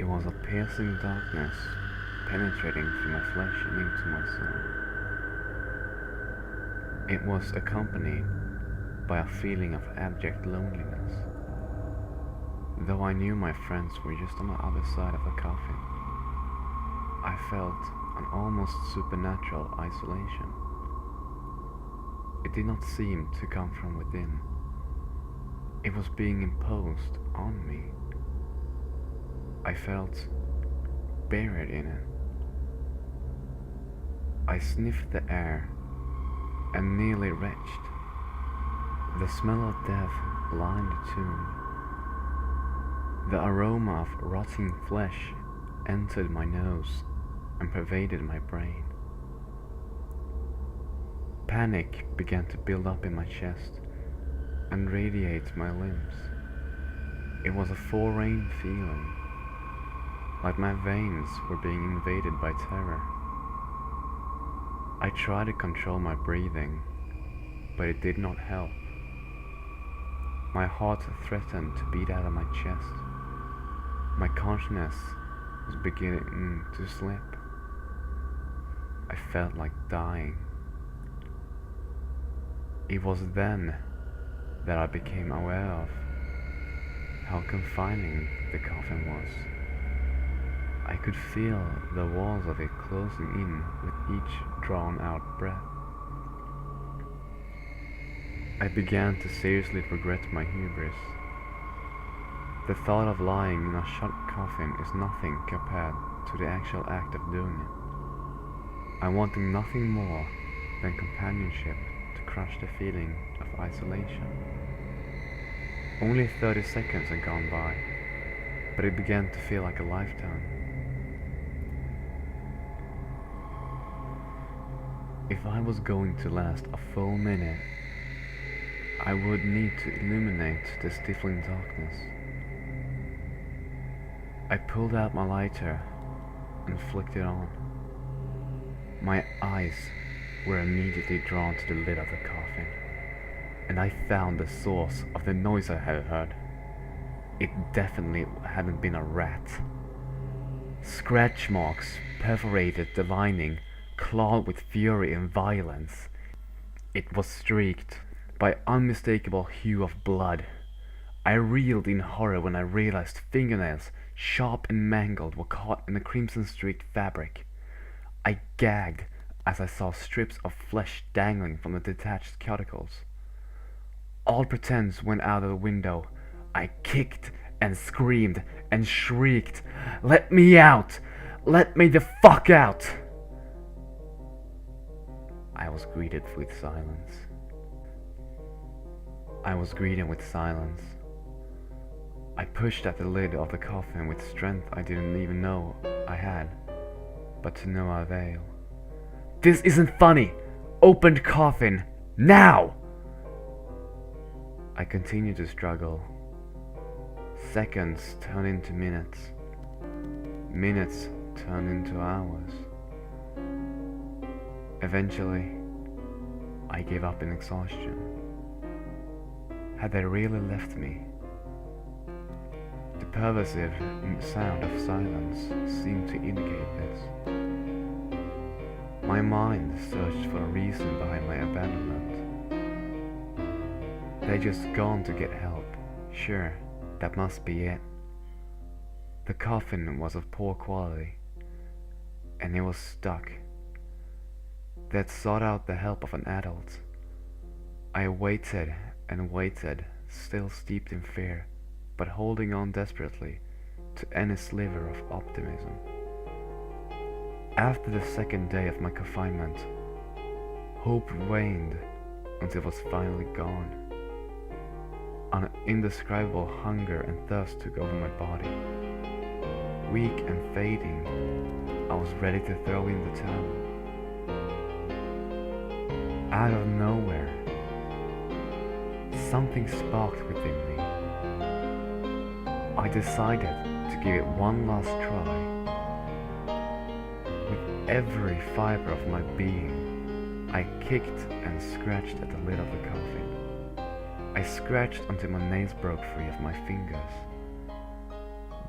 It was a piercing darkness penetrating through my flesh and into my soul. It was accompanied by a feeling of abject loneliness. Though I knew my friends were just on the other side of the coffin, I felt an almost supernatural isolation. It did not seem to come from within. It was being imposed on me. I felt buried in it. I sniffed the air and nearly retched. The smell of death lined the tomb. The aroma of rotting flesh entered my nose and pervaded my brain. Panic began to build up in my chest and radiate my limbs. It was a foreign feeling, like my veins were being invaded by terror. I tried to control my breathing, but it did not help. My heart threatened to beat out of my chest. My consciousness was beginning to slip. I felt like dying. It was then that I became aware of how confining the coffin was. I could feel the walls of it closing in with each drawn-out breath. I began to seriously regret my hubris. The thought of lying in a shut coffin is nothing compared to the actual act of doing it. I wanted nothing more than companionship to crush the feeling of isolation. Only 30 seconds had gone by, but it began to feel like a lifetime. If I was going to last a full minute, I would need to illuminate the stifling darkness. I pulled out my lighter and flicked it on. My eyes were immediately drawn to the lid of the coffin, and I found the source of the noise I had heard. It definitely hadn't been a rat. Scratch marks perforated the lining, clawed with fury and violence. It was streaked by unmistakable hue of blood. I reeled in horror when I realized fingernails, sharp and mangled, were caught in the crimson-streaked fabric. I gagged as I saw strips of flesh dangling from the detached cuticles. All pretense went out of the window. I kicked and screamed and shrieked, "Let me out! Let me the fuck out!" I was greeted with silence. I pushed at the lid of the coffin with strength I didn't even know I had, but to no avail. "This isn't funny! Open the coffin! Now!" I continued to struggle. Seconds turned into minutes. Minutes turned into hours. Eventually, I gave up in exhaustion. Had they really left me? The pervasive sound of silence seemed to indicate this. My mind searched for a reason behind my abandonment. They'd just gone to get help. Sure, that must be it. The coffin was of poor quality, and it was stuck. They'd sought out the help of an adult. I waited and waited, still steeped in fear, but holding on desperately to any sliver of optimism. After the second day of my confinement, hope waned until it was finally gone. An indescribable hunger and thirst took over my body. Weak and fading, I was ready to throw in the towel. Out of nowhere, something sparked within me. I decided to give it one last try. With every fiber of my being, I kicked and scratched at the lid of the coffin. I scratched until my nails broke free of my fingers.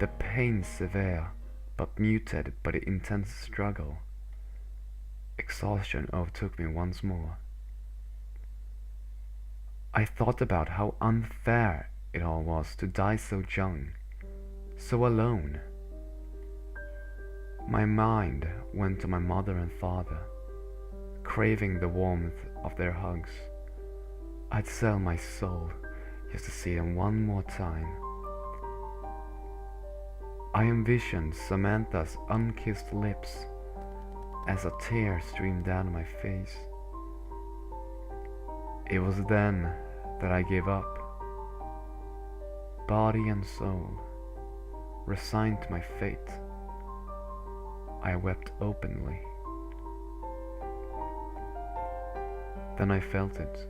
the pain severe, but muted by the intense struggle. Exhaustion overtook me once more. I thought about how unfair it all was to die so young, so alone. My mind went to my mother and father, craving the warmth of their hugs. I'd sell my soul just to see them one more time. I envisioned Samantha's unkissed lips as a tear streamed down my face. It was then that I gave up. Body and soul, resigned to my fate, I wept openly. Then I felt it.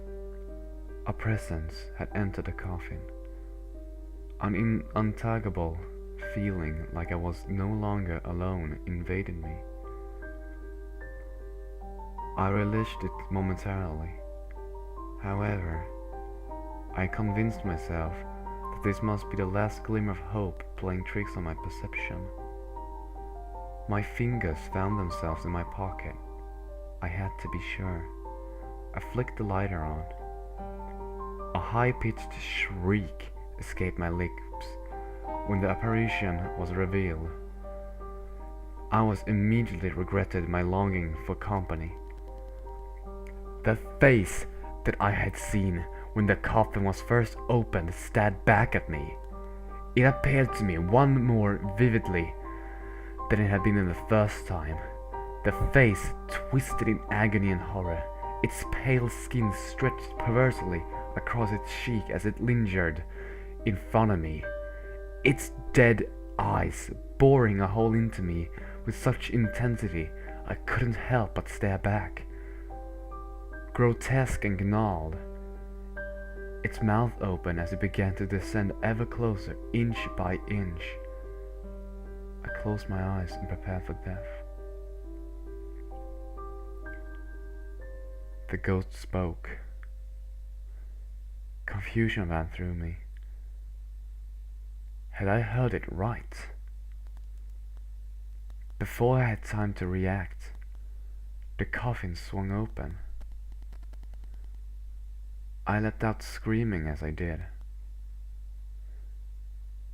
A presence had entered the coffin. An untaggable feeling like I was no longer alone invaded me. I relished it momentarily. However, I convinced myself that this must be the last glimmer of hope playing tricks on my perception. My fingers found themselves in my pocket. I had to be sure. I flicked the lighter on. A high-pitched shriek escaped my lips when the apparition was revealed. I was immediately regretted my longing for company. The face that I had seen when the coffin was first opened stared back at me. It appeared to me one more vividly than it had been in the first time. The face twisted in agony and horror, its pale skin stretched perversely across its cheek as it lingered in front of me, its dead eyes boring a hole into me with such intensity I couldn't help but stare back. Grotesque and gnarled, its mouth open as it began to descend ever closer, inch by inch. I closed my eyes and prepared for death. The ghost spoke. Confusion ran through me. Had I heard it right? Before I had time to react, the coffin swung open. I let out screaming as I did.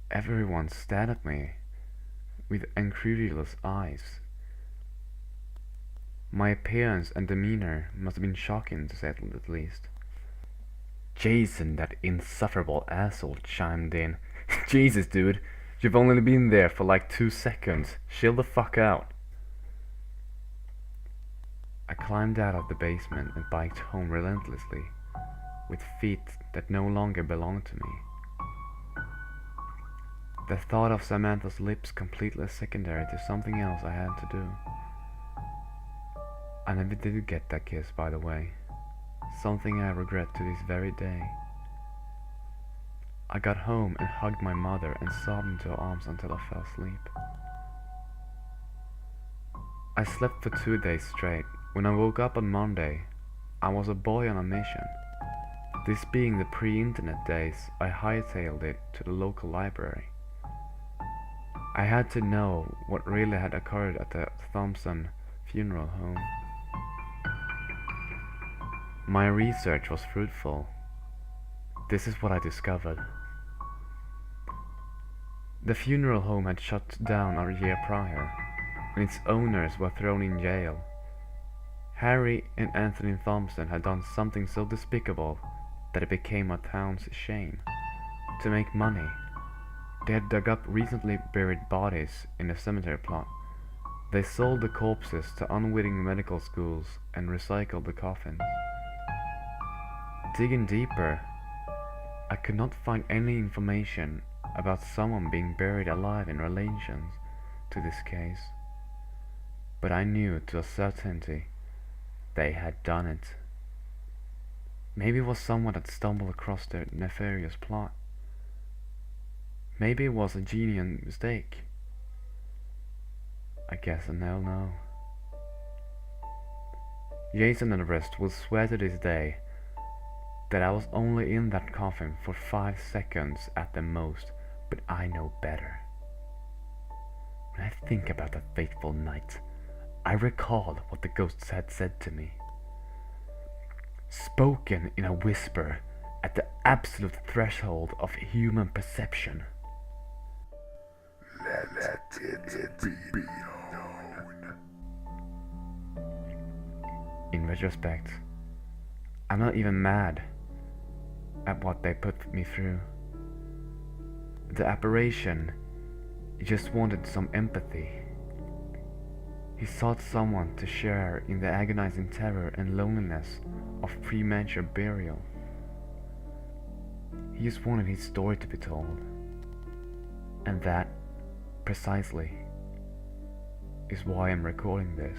Everyone stared at me with incredulous eyes. My appearance and demeanor must have been shocking, to say it at least. Jason, that insufferable asshole, chimed in. Jesus, dude, you've only been there for like 2 seconds. Chill the fuck out. I climbed out of the basement and biked home relentlessly, with feet that no longer belonged to me. The thought of Samantha's lips completely secondary to something else I had to do. I never did get that kiss, by the way. Something I regret to this very day. I got home and hugged my mother and sobbed into her arms until I fell asleep. I slept for 2 days straight. When I woke up on Monday, I was a boy on a mission. This being the pre-internet days, I hightailed it to the local library. I had to know what really had occurred at the Thompson funeral home. My research was fruitful. This is what I discovered. The funeral home had shut down a year prior, and its owners were thrown in jail. Harry and Anthony Thompson had done something so despicable that it became a town's shame. To make money, they had dug up recently buried bodies in a cemetery plot. They sold the corpses to unwitting medical schools and recycled the coffins. Digging deeper, I could not find any information about someone being buried alive in relation to this case, but I knew to a certainty they had done it. Maybe it was someone that stumbled across their nefarious plot. Maybe it was a genuine mistake. I guess I'll never know. Jason and the rest will swear to this day that I was only in that coffin for 5 seconds at the most, but I know better. When I think about that fateful night, I recall what the ghosts had said to me. Spoken in a whisper at the absolute threshold of human perception. Let it be known. In retrospect, I'm not even mad at what they put me through. The apparition just wanted some empathy. He sought someone to share in the agonizing terror and loneliness of premature burial. He just wanted his story to be told. And that, precisely, is why I'm recording this.